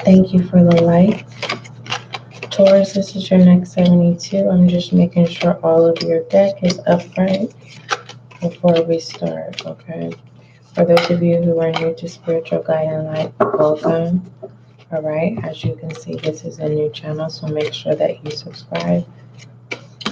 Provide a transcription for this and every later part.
Thank you for the light. Taurus, this is your next 72. I'm just making sure all of your deck is upright before we start, okay? For those of you who are new to Spiritual Guide and Light, welcome. All right, as you can see, this is a new channel, so make sure that you subscribe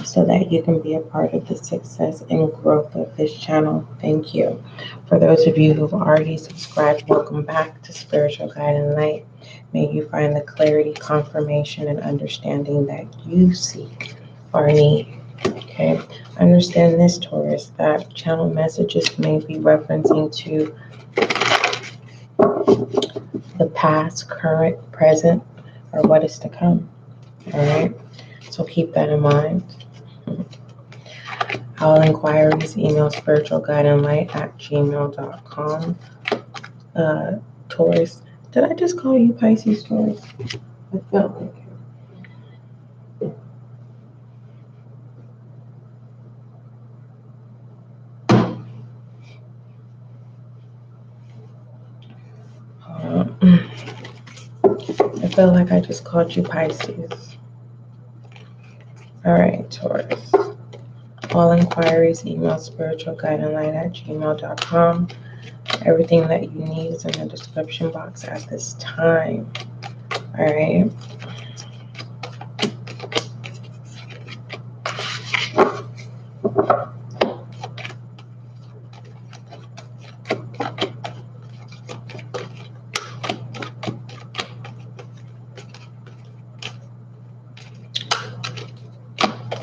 so that you can be a part of the success and growth of this channel. Thank you. For those of you who've already subscribed, welcome back to Spiritual Guide and Light. May you find the clarity, confirmation, and understanding that you seek or need. Okay, understand this, Taurus, that channel messages may be referencing to the past, current, present, or what is to come. All right, so keep that in mind. All inquiries, email spiritualguideandlight@gmail.com. Taurus, did I just call you Pisces, Taurus? I felt like it. I felt like I just called you Pisces. All right, Taurus. All inquiries, email spiritualguideandlight@gmail.com. Everything that you need is in the description box at this time. All right.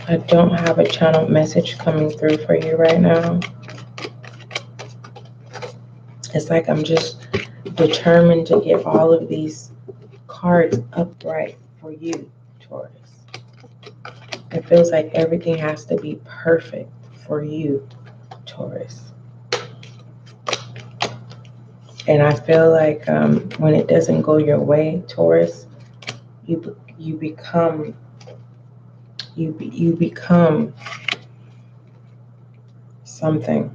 I don't have a channel message coming through for you right now. It's like I'm just determined to get all of these cards upright for you, Taurus. It feels like everything has to be perfect for you, Taurus. And I feel like when it doesn't go your way, Taurus, you become something.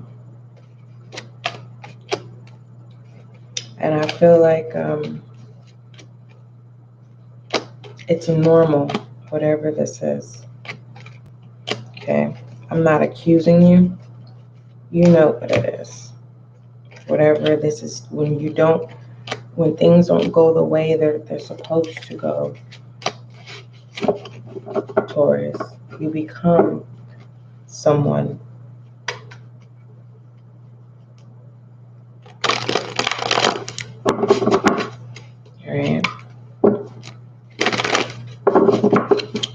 And I feel like it's normal, whatever this is. Okay? I'm not accusing you. You know what it is. Whatever this is, when things don't go the way they're supposed to go, Taurus, you become someone.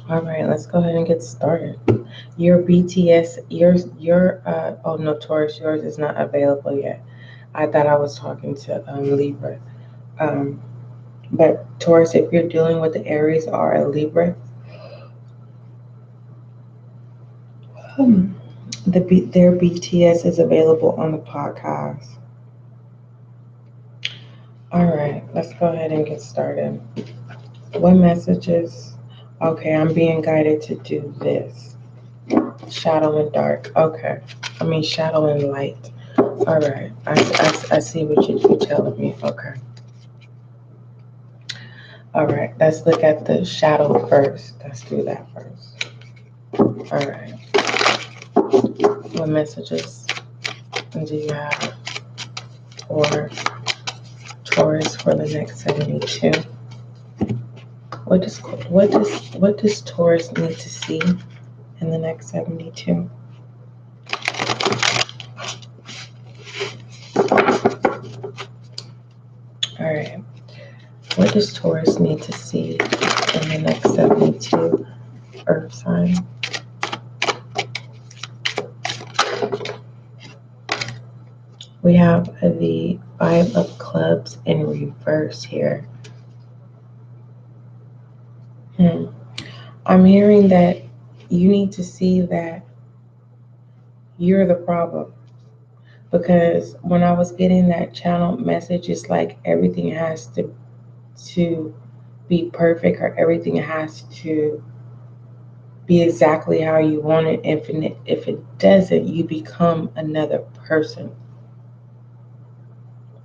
All right, let's go ahead and get started. Your BTS, oh no, Taurus, yours is not available yet. I thought I was talking to Libra. But Taurus, if you're dealing with the Aries or a Libra, their BTS is available on the podcast. All right, let's go ahead and get started. What messages? Okay, I'm being guided to do this. Shadow and dark. Okay. I mean, shadow and light. All right. I see what you're telling me. Okay. All right. Let's look at the shadow first. Let's do that first. All right. What messages do you have for Taurus for the next 72? What does Taurus need to see in the next 72? All right. What does Taurus need to see in the next 72 Earth sign? We have the Five of Clubs in reverse here. I'm hearing that you need to see that you're the problem. Because when I was getting that channel message, it's like everything has to be perfect, or everything has to be exactly how you want it. If it doesn't, you become another person.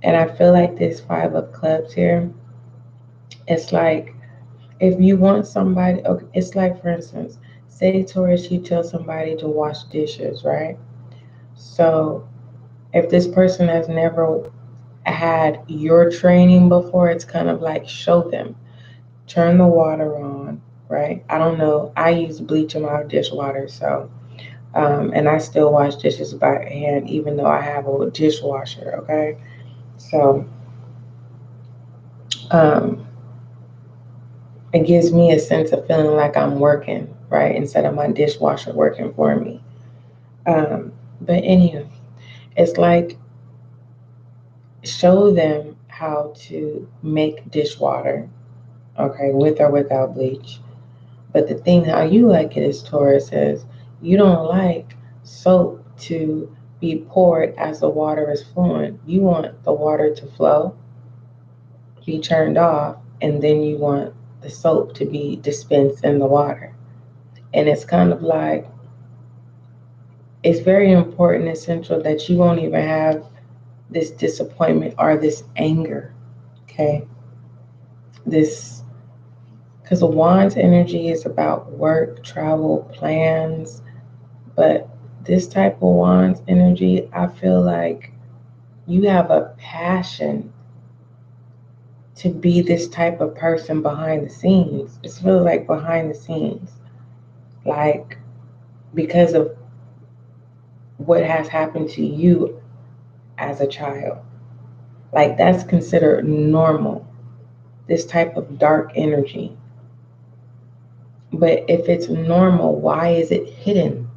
And I feel like this Five of Clubs here, it's like if you want somebody, okay, it's like, for instance, say Taurus, you tell somebody to wash dishes, right? So if this person has never had your training before, it's kind of like show them. Turn the water on, right? I don't know. I use bleach in my dishwater, so and I still wash dishes by hand, even though I have a dishwasher. Okay, so um, it gives me a sense of feeling like I'm working, right, instead of my dishwasher working for me. But anyway, it's like show them how to make dishwater, okay, with or without bleach. But the thing how you like it is, Taurus, is you don't like soap to be poured as the water is flowing. You want the water to flow, be turned off, and then you want the soap to be dispensed in the water. And it's kind of like it's very important, essential that you won't even have this disappointment or this anger. Okay. This, because the Wands energy is about work, travel, plans, but this type of Wands energy, I feel like you have a passion to be this type of person behind the scenes. It's really like behind the scenes. Like because of what has happened to you as a child. Like that's considered normal. This type of dark energy. But if it's normal, why is it hidden?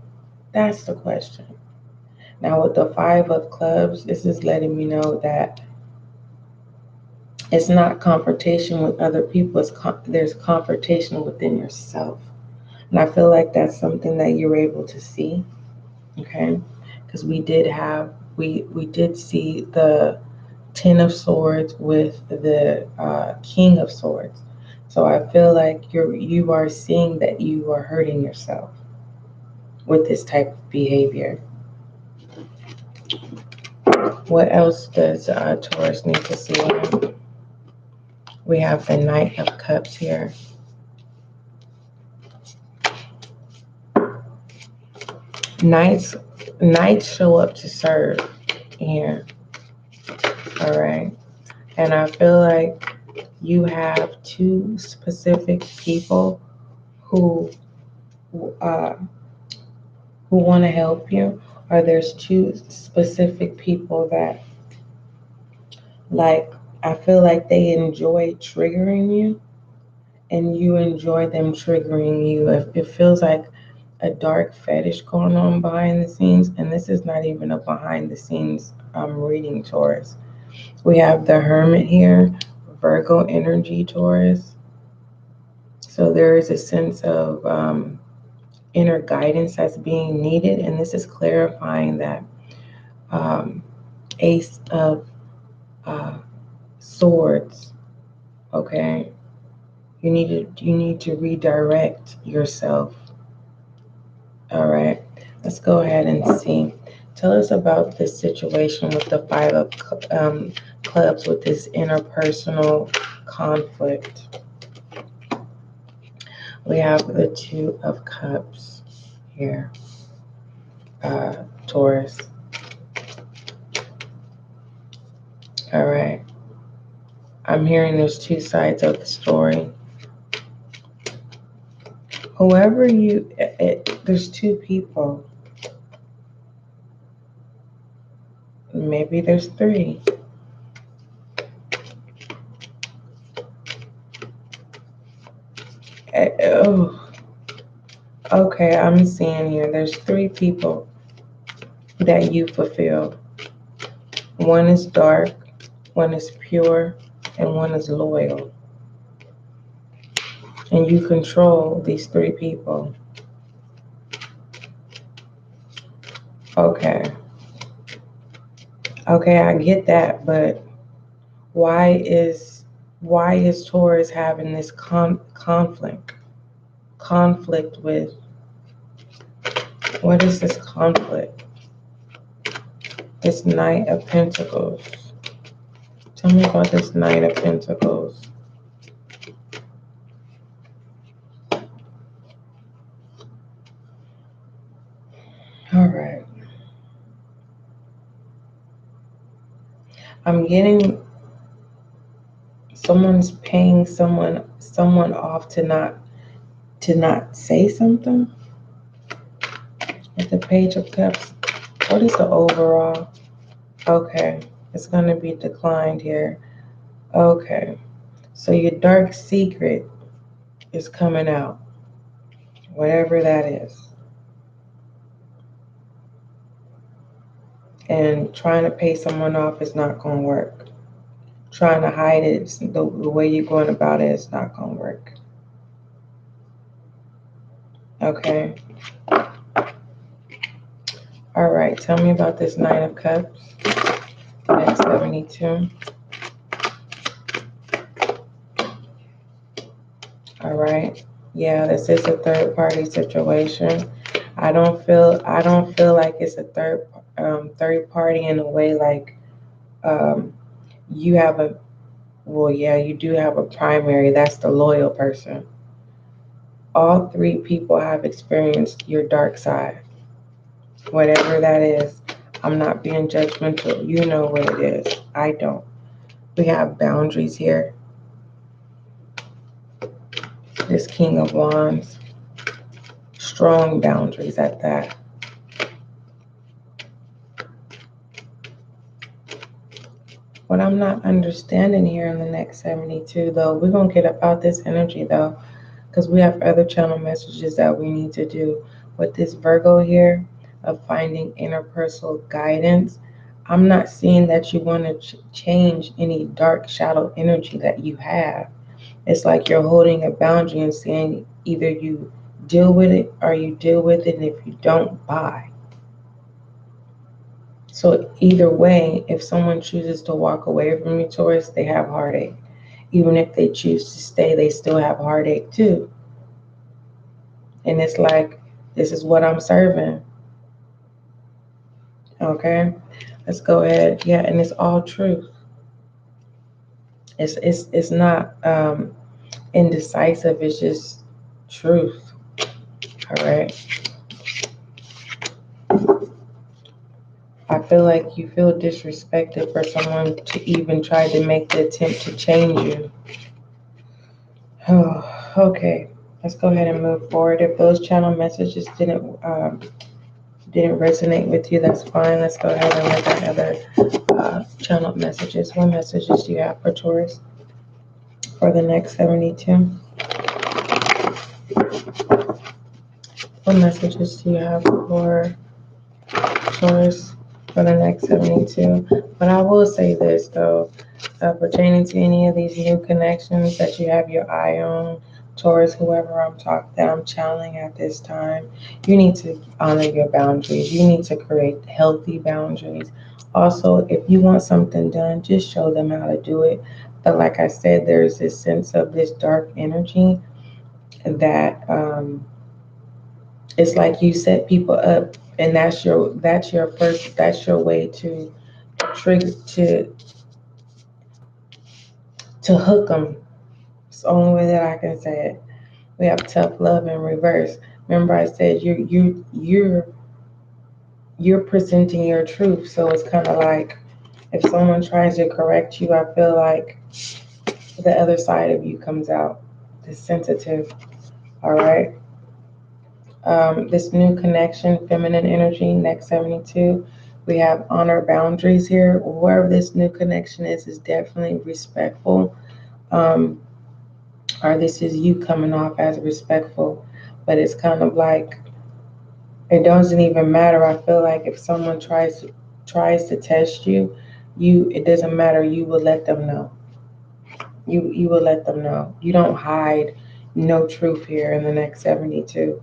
That's the question. Now, with the Five of Clubs, this is letting me know that it's not confrontation with other people, there's confrontation within yourself. And I feel like that's something that you're able to see, okay? Because we did see the Ten of Swords with the King of Swords. So I feel like you are seeing that you are hurting yourself with this type of behavior. What else does Taurus need to see? We have the Knight of Cups here. Knights show up to serve here. All right. And I feel like you have two specific people who uh, who want to help you, or there's two specific people that, like, I feel like they enjoy triggering you and you enjoy them triggering you. It feels like a dark fetish going on behind the scenes, and this is not even a behind the scenes reading, Taurus. We have the Hermit here, Virgo energy, Taurus. So there is a sense of inner guidance that's being needed, and this is clarifying that Ace of Swords, okay? You need to redirect yourself. All right. Let's go ahead and see. Tell us about this situation with the Five of Clubs with this interpersonal conflict. We have the Two of Cups here, Taurus. All right. I'm hearing there's two sides of the story. There's two people. Maybe there's three. Oh, okay, I'm seeing here. There's three people that you fulfill. One is dark, one is pure, and one is loyal. And you control these three people. Okay. Okay, I get that, but why is Taurus having this conflict? Conflict with, what is this conflict? This Knight of Pentacles. Tell me about this Knight of Pentacles. All right. I'm getting someone's paying someone off to not say something. With the Page of Cups. What is the overall? Okay. It's going to be declined here. Okay. So your dark secret is coming out. Whatever that is. And trying to pay someone off is not going to work. Trying to hide it, the way you're going about it is not going to work. Okay. All right. Tell me about this Nine of Cups. Next 72. All right. Yeah, this is a third party situation. I don't feel like it's a third party in a way like you have a, well, yeah, you do have a primary. That's the loyal person. All three people have experienced your dark side. Whatever that is, I'm not being judgmental. You know what it is. I don't. We have boundaries here. This King of Wands. Strong boundaries at that. What I'm not understanding here in the next 72, though, we're going to get about this energy, though, because we have other channel messages that we need to do. With this Virgo here of finding interpersonal guidance, I'm not seeing that you want to change any dark shadow energy that you have. It's like you're holding a boundary and saying either you deal with it or you deal with it, and if you don't, bye. So either way, if someone chooses to walk away from you, Taurus, they have heartache. Even if they choose to stay, they still have heartache too. And it's like, this is what I'm serving. Okay, let's go ahead. Yeah, and it's all truth. It's not indecisive. It's just truth. All right. I feel like you feel disrespected for someone to even try to make the attempt to change you. Oh, okay. Let's go ahead and move forward. If those channel messages didn't resonate with you, that's fine. Let's go ahead and look at other channel messages. What messages do you have for Taurus for the next 72? What messages do you have for Taurus for the next 72? But I will say this, though, pertaining to any of these new connections that you have your eye on, Taurus, whoever I'm channeling at this time, you need to honor your boundaries. You need to create healthy boundaries. Also, if you want something done, just show them how to do it. But like I said, there's this sense of this dark energy that it's like you set people up, and that's your way to trigger to hook them. It's the only way that I can say it. We have tough love in reverse. Remember, I said you're presenting your truth, so it's kind of like if someone tries to correct you, I feel like the other side of you comes out, the sensitive. All right. This new connection, feminine energy, next 72. We have honor boundaries here. Whoever this new connection is definitely respectful. Um, or this is you coming off as respectful. But it's kind of like it doesn't even matter. I feel like if someone tries to test you, it doesn't matter. You will let them know. You will let them know. You don't hide no truth here in the next 72.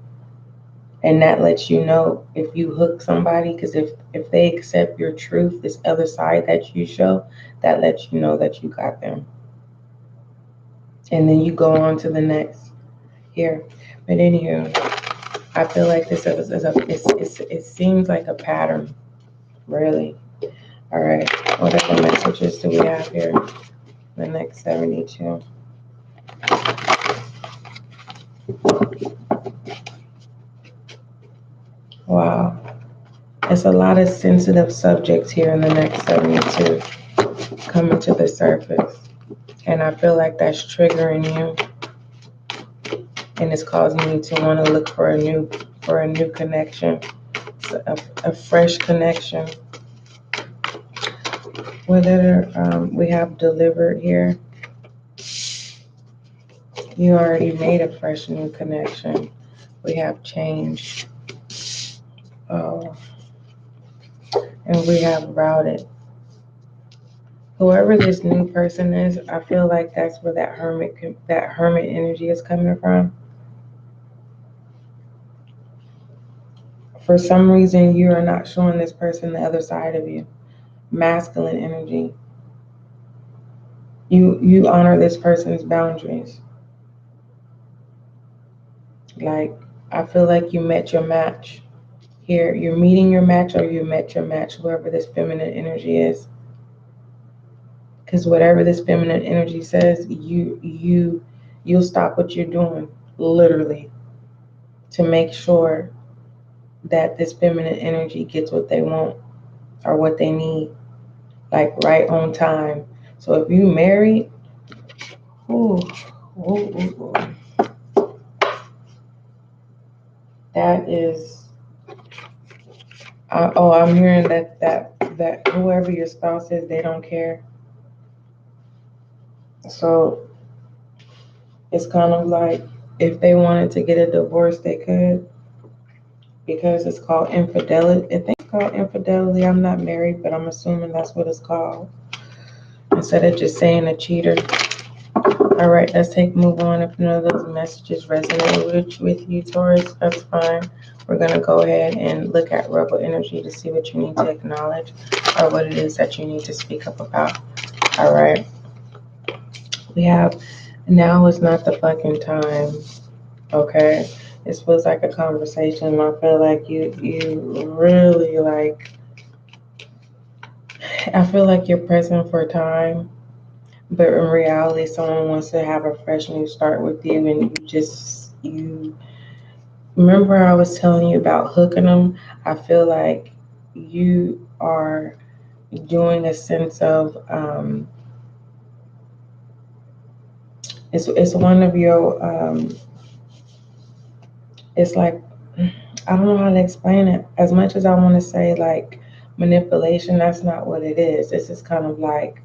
And that lets you know if you hook somebody, because if they accept your truth, this other side that you show, that lets you know that you got them. And then you go on to the next here. But anywho, I feel like it seems like a pattern, really. All right, what other messages do we have here? The next 72. Wow. It's a lot of sensitive subjects here in the next 72 coming to the surface. And I feel like that's triggering you. And it's causing you to want to look for a new connection. A fresh connection. Whether we have delivered here. You already made a fresh new connection. We have changed. Oh. And we have routed. Whoever this new person is, I feel like that's where that hermit energy is coming from. For some reason, you are not showing this person the other side of you. Masculine energy. You honor this person's boundaries. Like, I feel like you met your match. Here, you're meeting your match, or you met your match, whoever this feminine energy is. Because whatever this feminine energy says, you'll stop what you're doing, literally, to make sure that this feminine energy gets what they want or what they need, like right on time. So if you married, ooh, that is. I'm hearing that whoever your spouse is, they don't care. So it's kind of like if they wanted to get a divorce, they could, because it's called infidelity. I think it's called infidelity. I'm not married, but I'm assuming that's what it's called, instead of just saying a cheater. All right, let's move on. If none of those messages resonate with you, Taurus, that's fine. We're going to go ahead and look at rebel energy to see what you need to acknowledge or what it is that you need to speak up about. All right. We have, now is not the fucking time. Okay. This feels like a conversation. I feel like you really like, I feel like you're present for time. But in reality, someone wants to have a fresh new start with you, and you remember I was telling you about hooking them. I feel like you are doing a sense of it's one of your it's like, I don't know how to explain it. As much as I want to say like manipulation, that's not what it is. This is kind of like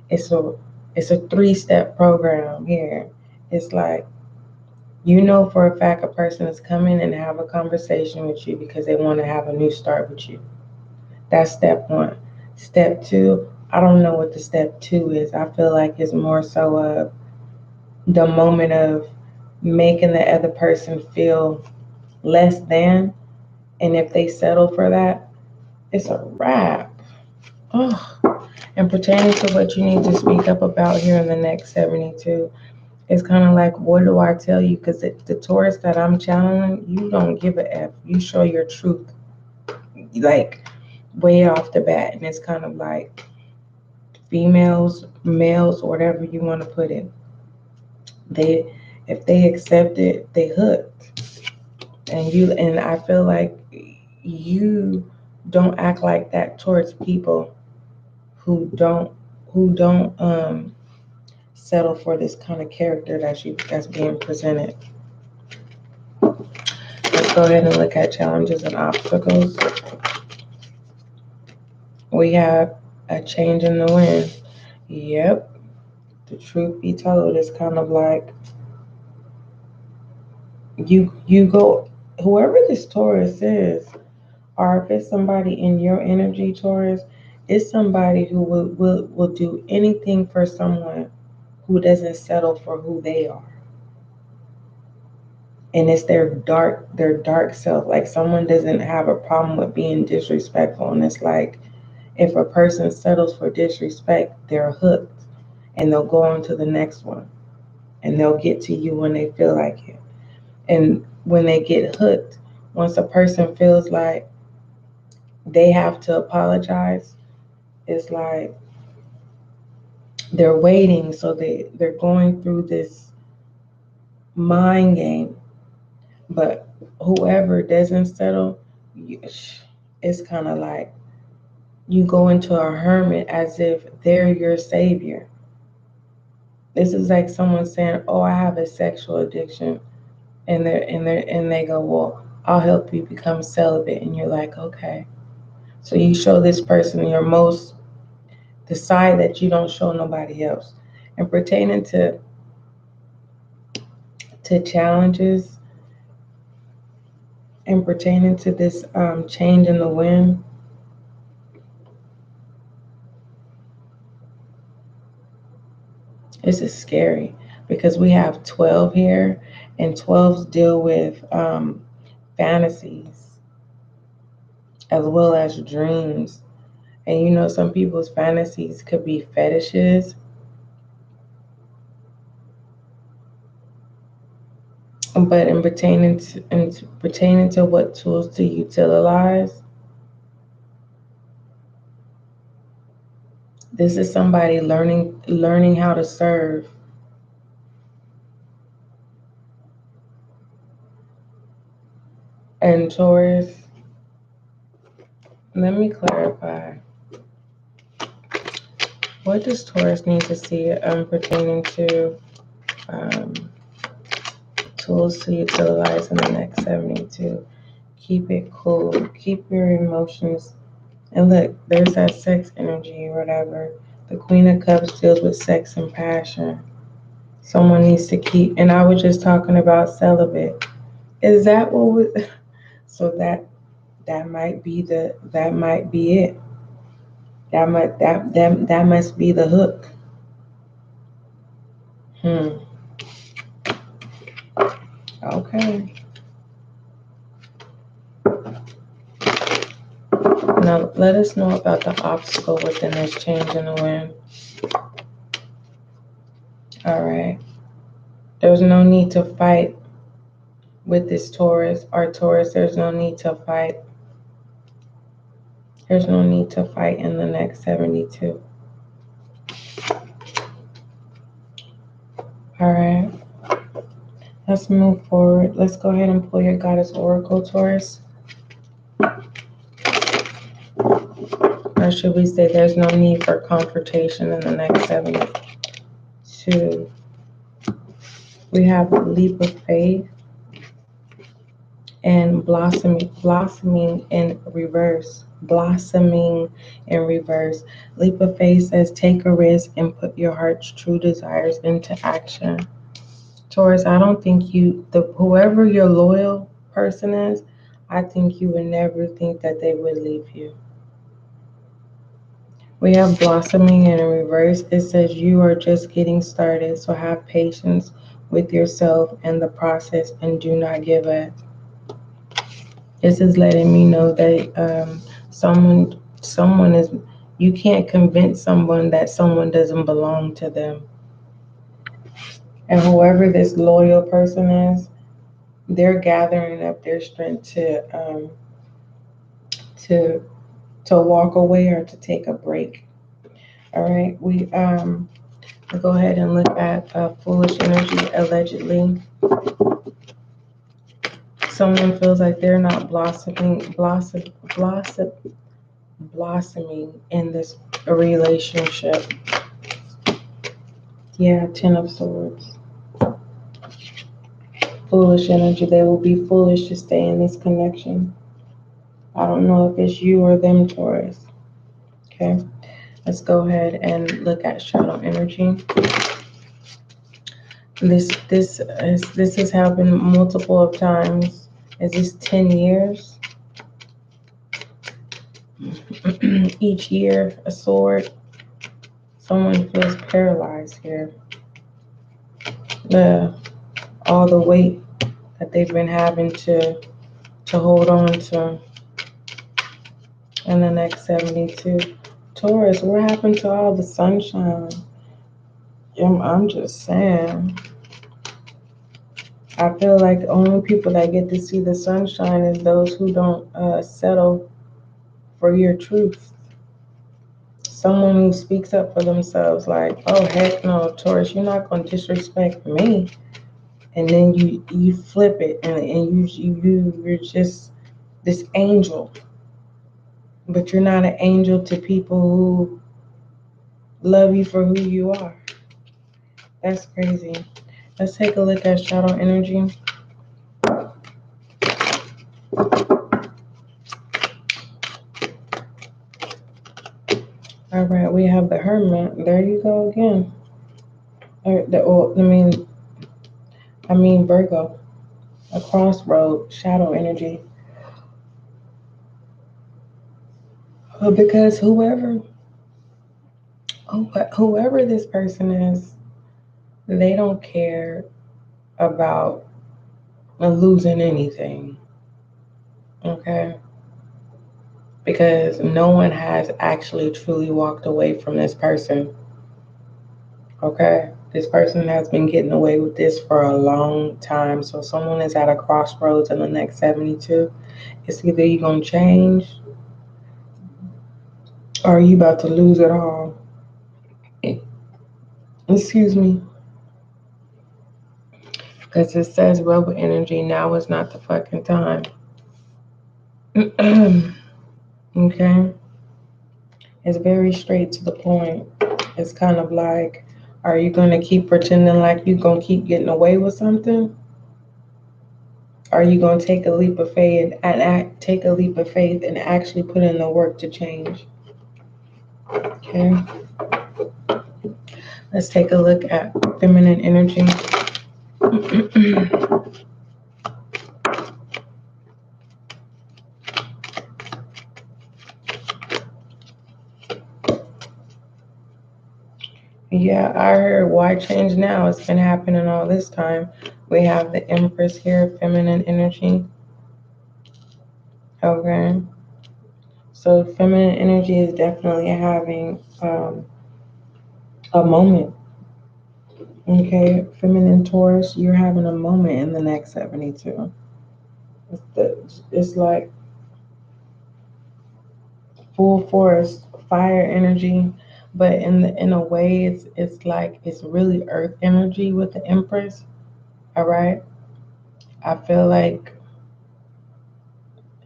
it's a 3-step program here. It's like, you know for a fact a person is coming and have a conversation with you because they want to have a new start with you. That's step 1. Step 2, I don't know what the step 2 is. I feel like it's more so of the moment of making the other person feel less than. And if they settle for that, it's a wrap. Oh, And pertaining to what you need to speak up about here in the next 72, it's kind of like, what do I tell you? Because the Taurus that I'm channeling, you don't give a F. You show your truth, like, way off the bat. And it's kind of like females, males, whatever you want to put it. If they accept it, they hooked. And I feel like you don't act like that towards people who don't settle for this kind of character that's being presented. Let's go ahead and look at challenges and obstacles. We have a change in the wind. Yep. The truth be told, it's kind of like you go, whoever this Taurus is, or if it's somebody in your energy, Taurus, it's somebody who will do anything for someone who doesn't settle for who they are. And it's their dark self. Like, someone doesn't have a problem with being disrespectful, and it's like, if a person settles for disrespect, they're hooked, and they'll go on to the next one, and they'll get to you when they feel like it. And when they get hooked, once a person feels like they have to apologize, it's like they're waiting. So they're going through this mind game. But whoever doesn't settle, it's kind of like you go into a hermit as if they're your savior. This is like someone saying, "Oh, I have a sexual addiction," and they go, "Well, I'll help you become celibate," and you're like, "Okay." So you show this person the side that you don't show nobody else. And pertaining to challenges and pertaining to this change in the wind, this is scary because we have 12 here, and 12s deal with fantasies as well as dreams. And some people's fantasies could be fetishes. But in pertaining to what tools to utilize, this is somebody learning how to serve. And Taurus, let me clarify. What does Taurus need to see pertaining to tools to utilize in the next 72? Keep it cool. Keep your emotions. And look, there's that sex energy or whatever. The Queen of Cups deals with sex and passion. Someone needs to keep. And I was just talking about celibate. Is that what was? So that might be it. That must be the hook. Okay. Now let us know about the obstacle within this change in the wind. All right. There's no need to fight with this Taurus or Taurus. There's no need to fight. There's no need to fight in the next 72. All right. Let's move forward. Let's go ahead and pull your Goddess Oracle, Taurus. Or should we say there's no need for confrontation in the next 72? We have leap of faith and blossoming in reverse. Blossoming in reverse. Leap of faith says take a risk and put your heart's true desires into action. Taurus, I don't think whoever your loyal person is, I think you would never think that they would leave you. We have blossoming in reverse. It says you are just getting started, so have patience with yourself and the process and do not give up. This is letting me know that someone is, You can't convince someone that someone doesn't belong to them. And whoever this loyal person is, they're gathering up their strength to walk away or to take a break. All right, we'll go ahead and look at foolish energy. Allegedly, someone feels like they're not blossoming in this relationship. Yeah, 10 of Swords. Foolish energy. They will be foolish to stay in this connection. I don't know if it's you or them, Taurus. Okay, let's go ahead and look at shadow energy. This has happened multiple of times. Is this 10 years? Each year, a sword. Someone feels paralyzed here. All the weight that they've been having to hold on to in the next 72. Taurus, what happened to all the sunshine? I'm just saying. I feel like the only people that get to see the sunshine is those who don't settle for your truth. Someone who speaks up for themselves, like, oh heck no, Taurus, you're not gonna disrespect me. And then you flip it and you're just this angel. But you're not an angel to people who love you for who you are. That's crazy. Let's take a look at shadow energy. All right, we have the Hermit. There you go again. I mean Virgo. A crossroad, shadow energy. Because whoever this person is, they don't care about losing anything. Okay? Because no one has actually truly walked away from this person. Okay? This person has been getting away with this for a long time. So someone is at a crossroads in the next 72. It's either you're going to change or you about to lose it all. Excuse me. Because it says rebel energy, now is not the fucking time. Okay? It's very straight to the point. It's kind of like, are you going to keep pretending like you're going to keep getting away with something? Are you going to take a leap of faith and actually put in the work to change? Okay. Let's take a look at feminine energy. Yeah, I heard why change now? It's been happening all this time. We have the Empress here, feminine energy. Okay. So feminine energy is definitely having a moment. Okay, feminine Taurus, you're having a moment in the next 72. It's like full force fire energy, but in a way it's like it's really earth energy with the Empress. All right, I feel like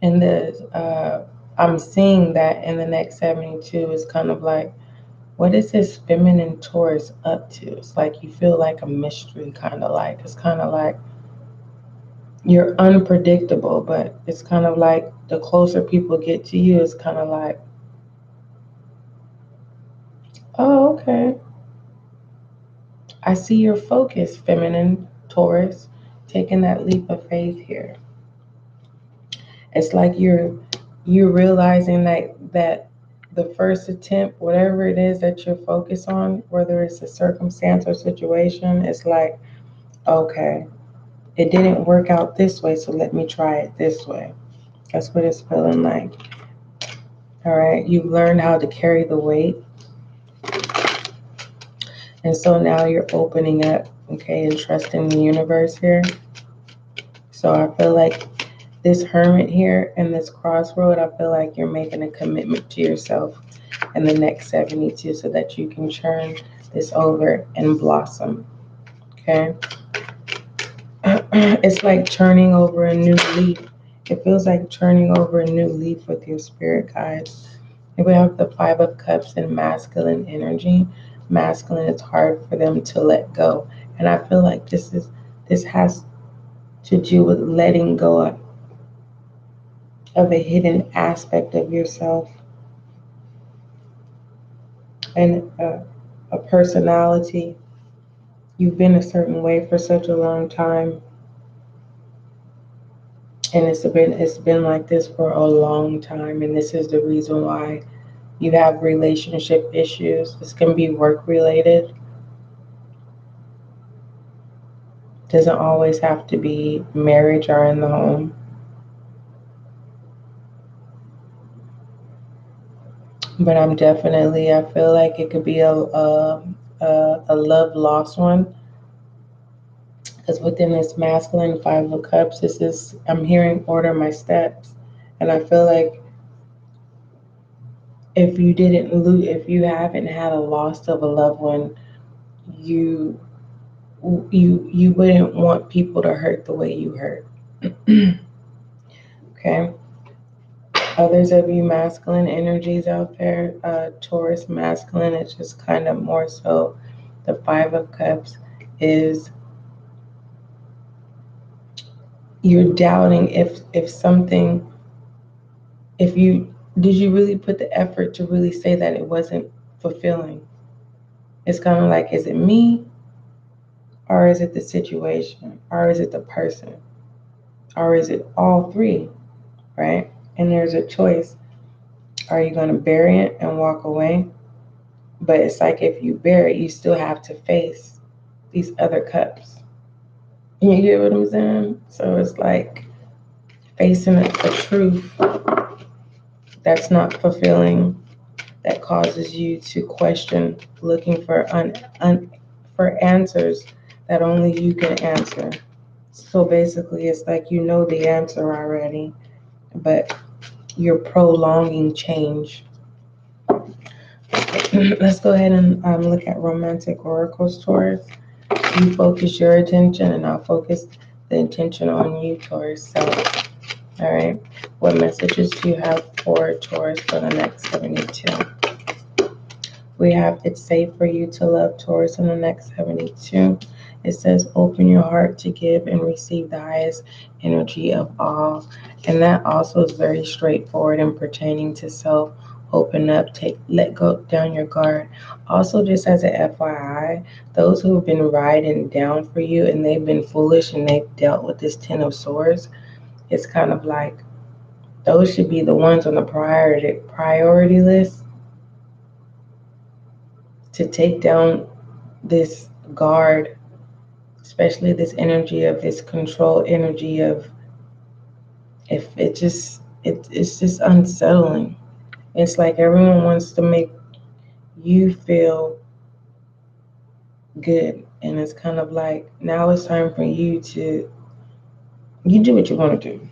in the I'm seeing that in the next 72 is kind of like, what is this feminine Taurus up to? It's like you feel like a mystery, kind of like it's kind of like you're unpredictable, but it's kind of like the closer people get to you, it's kind of like, oh, okay. I see your focus, feminine Taurus, taking that leap of faith here. It's like you're realizing that the first attempt, whatever it is that you're focused on, whether it's a circumstance or situation, it's like, okay, it didn't work out this way, so let me try it this way. That's what it's feeling like. All right, you've learned how to carry the weight. And so now you're opening up, okay, and trusting the universe here. So I feel like this hermit here and this crossroad, I feel like you're making a commitment to yourself in the next 72 so that you can churn this over and blossom, okay? It's like turning over a new leaf. It feels like turning over a new leaf with your spirit guides. And we have the Five of Cups and masculine energy. Masculine, it's hard for them to let go. And I feel like this has to do with letting go of a hidden aspect of yourself and a personality. You've been a certain way for such a long time, and it's been like this for a long time, and this is the reason why you have relationship issues. This can be work related. Doesn't always have to be marriage or in the home. But I feel like it could be a love lost one. Because within this masculine Five of Cups, I'm hearing order my steps. And I feel like if you haven't had a loss of a loved one, you wouldn't want people to hurt the way you hurt. Okay. Others of you masculine energies out there, Taurus masculine, it's just kind of more so the Five of Cups is you're doubting did you really put the effort to really say that it wasn't fulfilling? It's kind of like, is it me? Or is it the situation? Or is it the person? Or is it all three? Right? And there's a choice. Are you going to bury it and walk away? But it's like if you bury it, you still have to face these other cups. You get what I'm saying? So it's like facing a truth that's not fulfilling, that causes you to question, looking for for answers that only you can answer. So basically, it's like you know the answer already, but you're prolonging change. Let's go ahead and look at romantic oracles, Taurus. You focus your attention, and I'll focus the intention on you, Taurus. So, all right, what messages do you have for Taurus for the next 72? We have, it's safe for you to love, Taurus, in the next 72. It says, open your heart to give and receive the highest energy of all. And that also is very straightforward in pertaining to self. Open up, let go down your guard. Also, just as an FYI, those who have been riding down for you and they've been foolish and they've dealt with this Ten of Swords, it's kind of like those should be the ones on the priority list to take down this guard, especially this energy of this control energy of if it's just unsettling. It's like everyone wants to make you feel good, and it's kind of like now it's time for you do what you want to do.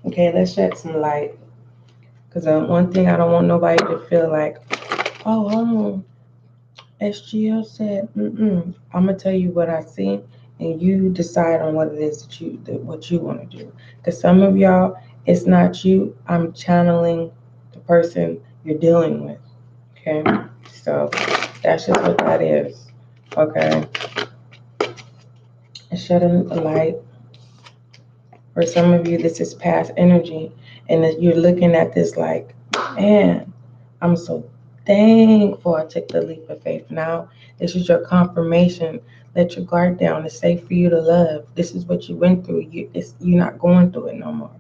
Okay, let's shed some light, because one thing I don't want nobody to feel like, oh, hold on, SGL said, I'm gonna tell you what I see, and you decide on what it is what you want to do. Because some of y'all, it's not you. I'm channeling the person you're dealing with. Okay, so that's just what that is. Okay, and shedding the light. For some of you, this is past energy, and you're looking at this like, man, I'm so thankful I took the leap of faith. Now, this is your confirmation. Let your guard down. It's safe for you to love. This is what you went through. You're not going through it no more.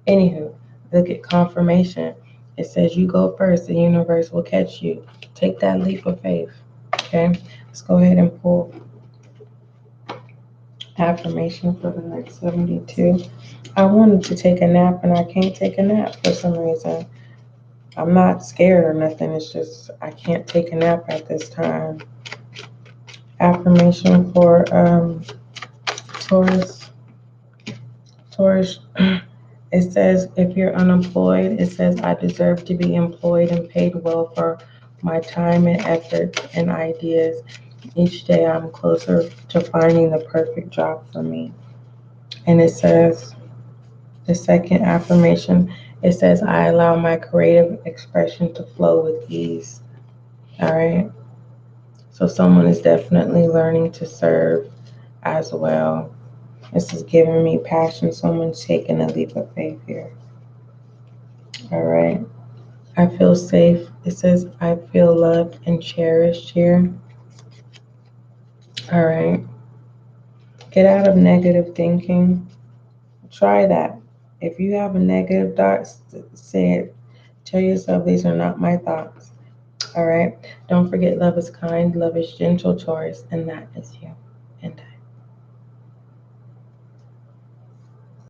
Anywho, look at confirmation. It says you go first. The universe will catch you. Take that leap of faith. Okay? Let's go ahead and pull affirmation for the next 72. I wanted to take a nap and I can't take a nap for some reason. I'm not scared or nothing. It's just I can't take a nap at this time. Affirmation for Taurus. Taurus, it says, if you're unemployed, it says, I deserve to be employed and paid well for my time and effort and ideas. Each day I'm closer to finding the perfect job for me. And it says, the second affirmation, it says, I allow my creative expression to flow with ease. All right. So someone is definitely learning to serve as well. This is giving me passion. Someone's taking a leap of faith here. All right. I feel safe. It says, I feel loved and cherished here. All right. Get out of negative thinking. Try that. If you have a negative thought, say it. Tell yourself, these are not my thoughts. All right. Don't forget, love is kind, love is gentle, Taurus, and that is you.